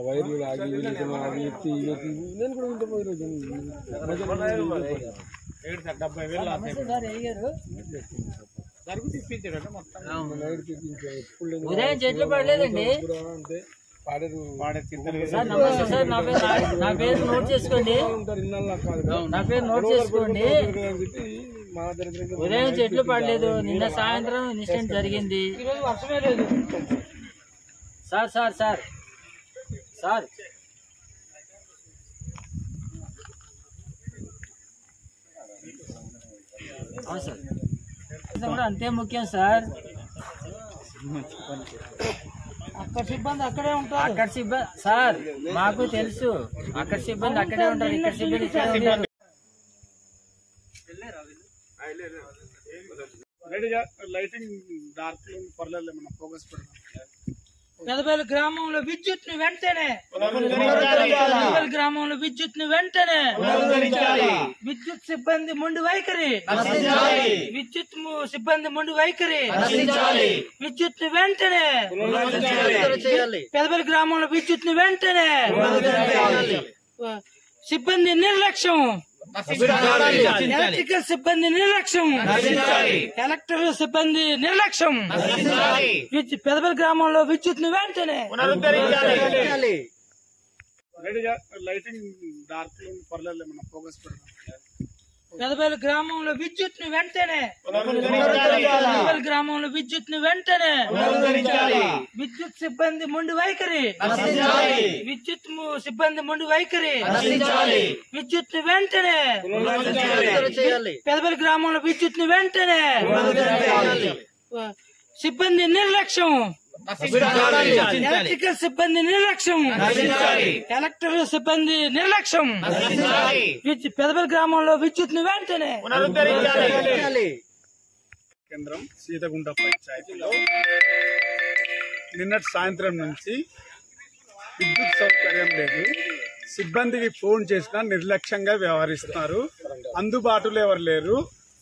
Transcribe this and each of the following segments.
వైర్లు లాగి నేను కూడా ఇంత పోయి ఉదయం చెట్లు పడలేదండి. నమస్తే సార్, నా పేరు నోట్ చేసుకోండి. ఉదయం చెట్లు పడలేదు, నిన్న సాయంత్రం ఇన్సిడెంట్ జరిగింది. వర్షమే లేదు sir. Sir sir sir sir కూడా అంతే ముఖ్యం సార్. అక్కడ సిబ్బంది అక్కడే ఉంటారు. అక్కడ సిబ్బంది సార్ మాకు తెలుసు, అక్కడ సిబ్బంది అక్కడే ఉంటారు, ఇక్కడ సిబ్బంది లైటింగ్ డార్క్ పర్లేదు మనం ఫోకస్ పెడతాం. పెదబెల్లి గ్రామంలో విద్యుత్ ని వెంటనే పెదబెల్లి గ్రామంలో విద్యుత్ ని వెంటనే విద్యుత్ సిబ్బంది మొండి వైఖరి విద్యుత్ సిబ్బంది మొండి వైఖరి విద్యుత్ ని వెంటనే పెదబెల్లి గ్రామంలో విద్యుత్ ని వెంటనే సిబ్బంది నిర్లక్ష్యం ఎలక్ట్రికల్ సిబ్బంది నిర్లక్ష్యం ఎలక్ట్రికల్ సిబ్బంది నిర్లక్ష్యం పెదబెల్లి గ్రామంలో విద్యుత్ ని వెంటనే లైటింగ్ డార్క్ పర్లేదు మనం ఫోకస్ పెడతాం. పెదబెల్లి గ్రామంలో విద్యుత్ ని వెంటనే పెదబెల్లి గ్రామంలో విద్యుత్ ని వెంటనే విద్యుత్ సిబ్బంది మొండి వైఖరి విద్యుత్ సిబ్బంది మొండి వైఖరి విద్యుత్ ని వెంటనే పెదబెల్లి గ్రామంలో విద్యుత్ ని వెంటనే సిబ్బంది నిర్లక్ష్యం ఎలక్ట్రికల్ సిబ్బంది నిర్లక్ష్యం ఎలక్ట్రికల్ సిబ్బంది నిర్లక్ష్యం పెదబెల్లి గ్రామంలో విద్యుత్ ని వెంటనే కేంద్రం సీతగుంట పంచాయతీలో నిన్నటి సాయంత్రం నుంచి విద్యుత్ సౌకర్యం లేదు. సిబ్బందికి ఫోన్ చేసినా నిర్లక్ష్యంగా వ్యవహరిస్తున్నారు. అందుబాటులో ఎవరు లేరు,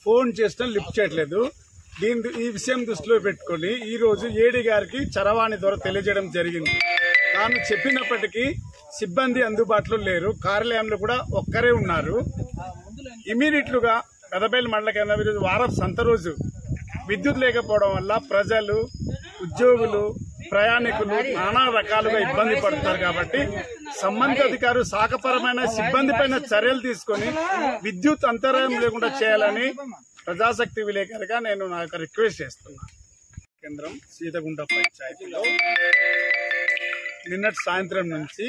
ఫోన్ చేసినా లిఫ్ట్ చేయట్లేదు. ఈ విషయం దృష్టిలో పెట్టుకుని ఈ రోజు ఏడీ గారికి చరవాణి ద్వారా తెలియజేయడం జరిగింది. తాను చెప్పినప్పటికీ సిబ్బంది అందుబాటులో లేరు, కార్యాలయంలో కూడా ఒక్కరే ఉన్నారు. ఇమీడియట్ గా పెదబెల్లి మండల కేంద్రం వారం సంత రోజు విద్యుత్ లేకపోవడం వల్ల ప్రజలు, ఉద్యోగులు, ప్రయాణికులు నానా రకాలుగా ఇబ్బంది పడుతున్నారు. కాబట్టి సంబంధిత అధికారులు శాఖపరమైన సిబ్బంది పైన చర్యలు తీసుకుని విద్యుత్ అంతరాయం లేకుండా చేయాలని ప్రజాశక్తి విలేకరిగా నేను నా యొక్క రిక్వెస్ట్ చేస్తున్నా. కేంద్రం సీతగుంట పంచాయతీలో నిన్నటి సాయంత్రం నుంచి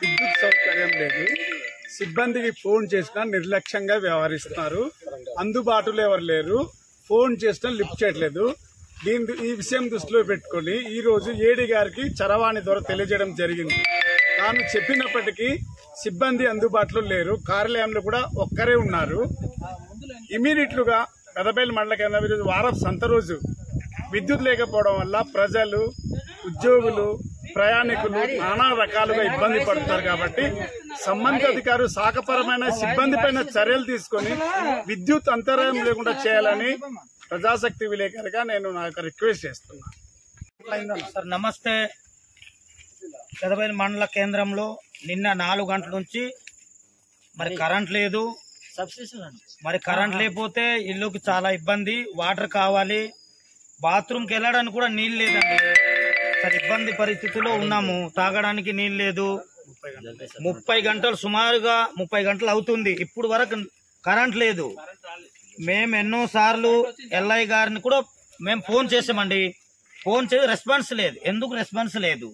విద్యుత్ సౌకర్యం లేదు. సిబ్బందికి ఫోన్ చేసినా నిర్లక్ష్యంగా వ్యవహరిస్తున్నారు. అందుబాటులో ఎవరు లేరు, ఫోన్ చేసినా లిఫ్ట్ చేయట్లేదు. ఈ విషయం దృష్టిలో పెట్టుకుని ఈ రోజు ఏడీ గారికి చరవాణి ద్వారా తెలియజేయడం జరిగింది. తాను చెప్పినప్పటికీ సిబ్బంది అందుబాటులో లేరు, కార్యాలయంలో కూడా ఒక్కరే ఉన్నారు. ఇమీడియట్ గా పెదబెల్లి మండల కేంద్రం వారం సంత రోజు విద్యుత్ లేకపోవడం వల్ల ప్రజలు, ఉద్యోగులు, ప్రయాణికులు నానా రకాలుగా ఇబ్బంది పడుతున్నారు. కాబట్టి సంబంధిత అధికారులు శాఖపరమైన సిబ్బంది పైన చర్యలు తీసుకుని విద్యుత్ అంతరాయం లేకుండా చేయాలని ప్రజాశక్తి విలేకరిగా నేను నా యొక్క రిక్వెస్ట్ చేస్తున్నా. సార్ నమస్తే. పెదబెల్లి మండల కేంద్రంలో నిన్న 4 గంటల నుంచి మరి కరెంట్ లేదు. మరి కరెంట్ లేకపోతే ఇల్లుకి చాలా ఇబ్బంది. వాటర్ కావాలి, బాత్రూమ్కి వెళ్ళడానికి కూడా నీళ్ళు లేదండి. చాలా ఇబ్బంది పరిస్థితుల్లో ఉన్నాము. తాగడానికి నీళ్ళు లేదు. 30 గంటలు సుమారుగా 30 గంటలు అవుతుంది. ఇప్పుడు వరకు కరెంట్ లేదు. మేము ఎన్నోసార్లు ఎల్ఐ గారిని కూడా మేము ఫోన్ చేసామండి. ఫోన్ చేసి రెస్పాన్స్ లేదు. ఎందుకు రెస్పాన్స్ లేదు?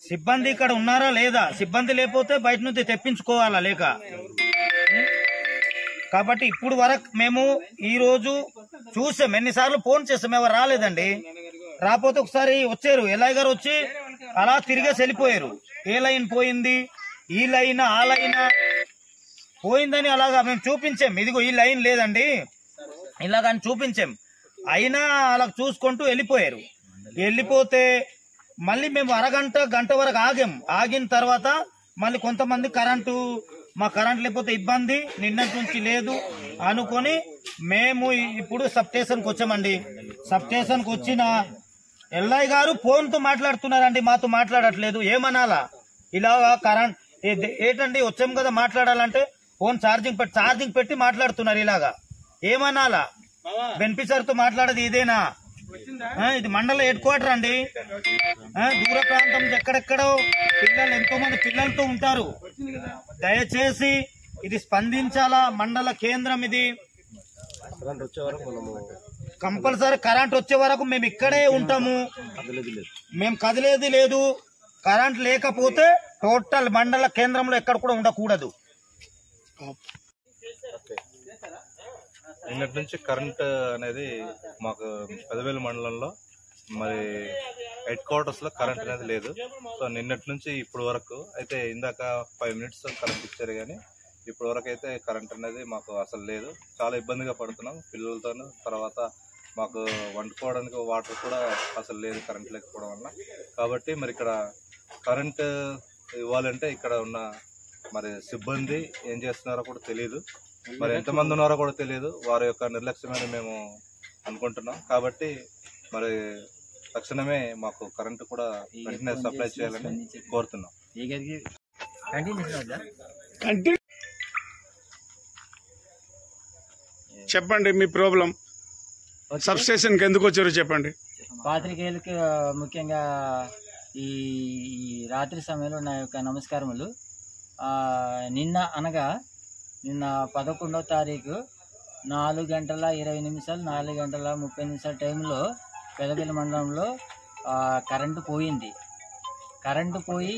సిబ్బంది ఇక్కడ ఉన్నారా లేదా? సిబ్బంది లేకపోతే బయట నుంచి తెప్పించుకోవాలా లేక? కాబట్టి ఇప్పుడు వరకు మేము ఈ రోజు చూసాం, ఎన్నిసార్లు ఫోన్ చేసాం, ఎవరు రాలేదండి. రాకపోతే ఒకసారి వచ్చారు, ఎల్ఐ గారు వచ్చి అలా తిరిగేసి వెళ్ళిపోయారు. ఏ లైన్ పోయింది, ఈ లైన్ ఆ లైన్ పోయిందని అలాగా మేము చూపించాం. ఇదిగో ఈ లైన్ లేదండి ఇలాగని చూపించాం. అయినా అలా చూసుకుంటూ వెళ్ళిపోయారు. వెళ్ళిపోతే మళ్ళీ మేము గంట వరకు ఆగిన తర్వాత మళ్ళీ కొంతమంది మా కరెంట్ లేకపోతే ఇబ్బంది, నిన్నటి నుంచి లేదు అనుకొని మేము ఇప్పుడు సబ్ స్టేషన్కి వచ్చామండి. సబ్ స్టేషన్కి వచ్చిన ఎల్ఐ గారు ఫోన్ తో మాట్లాడుతున్నారండి, మాతో మాట్లాడట్లేదు. ఏమనాలా? ఇలాగా కరెంట్ ఏంటండి, వచ్చాం కదా మాట్లాడాలంటే ఫోన్ ఛార్జింగ్ పెట్టి మాట్లాడుతున్నారు. ఇలాగా ఏమనాలా? బెనిఫిషర్ తో మాట్లాడేది ఇదేనా? ఇది మండల హెడ్ క్వార్టర్ అండి. దూర ప్రాంతం ఎక్కడెక్కడో పిల్లలు, ఎంతో మంది పిల్లలతో ఉంటారు. దయచేసి ఇది స్పందించాలా. మండల కేంద్రం ఇది. కంపల్సరీ కరెంట్ వచ్చే వరకు మేము ఇక్కడే ఉంటాము. మేము కదిలేది లేదు. కరెంట్ లేకపోతే టోటల్ మండల కేంద్రంలో ఎక్కడ కూడా ఉండకూడదు. నిన్నటి నుంచి కరెంట్ అనేది మాకు పెదవేలు మండలంలో మరి హెడ్ క్వార్టర్స్ లో కరెంట్ అనేది లేదు. సో నిన్నటి నుంచి ఇప్పుడు వరకు అయితే ఇందాక 5 minutes కరెంట్ ఇచ్చారు, కానీ ఇప్పటి వరకు అయితే కరెంట్ అనేది మాకు అసలు లేదు. చాలా ఇబ్బందిగా పడుతున్నాం పిల్లలతోనూ. తర్వాత మాకు వండుకోవడానికి వాటర్ కూడా అసలు లేదు కరెంట్ లేకపోవడం వల్ల. కాబట్టి మరి ఇక్కడ కరెంట్ ఇవ్వాలంటే ఇక్కడ ఉన్న మరి సిబ్బంది ఏం చేస్తున్నారో కూడా తెలియదు, మరి ఎంతమంది ఉన్నారో కూడా తెలియదు. వారి యొక్క నిర్లక్ష్యమని మేము అనుకుంటున్నాం. కాబట్టి మరి తక్షణమే మాకు కరెంటు కూడా వెంటనే సప్లై చేయాలని కోరుతున్నాం. చెప్పండి మీ ప్రాబ్లం. సబ్ స్టేషన్కి ఎందుకు వచ్చారో చెప్పండి. పాత్రికేయులకి ముఖ్యంగా ఈ రాత్రి సమయంలో నా యొక్క నమస్కారములు. నిన్న 11వ తారీఖు 4:20 4:30 టైంలో పెదవేలు మండలంలో కరెంటు పోయింది. కరెంటు పోయి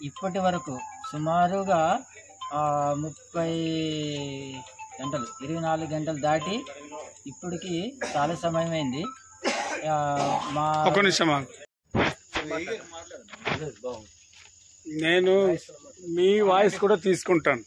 ఇప్పటి వరకు సుమారుగా 24 గంటలు దాటి ఇప్పటికి చాలా సమయమైంది. ఒక నిమిషం, నేను మీ వాయిస్ కూడా తీసుకుంటాను.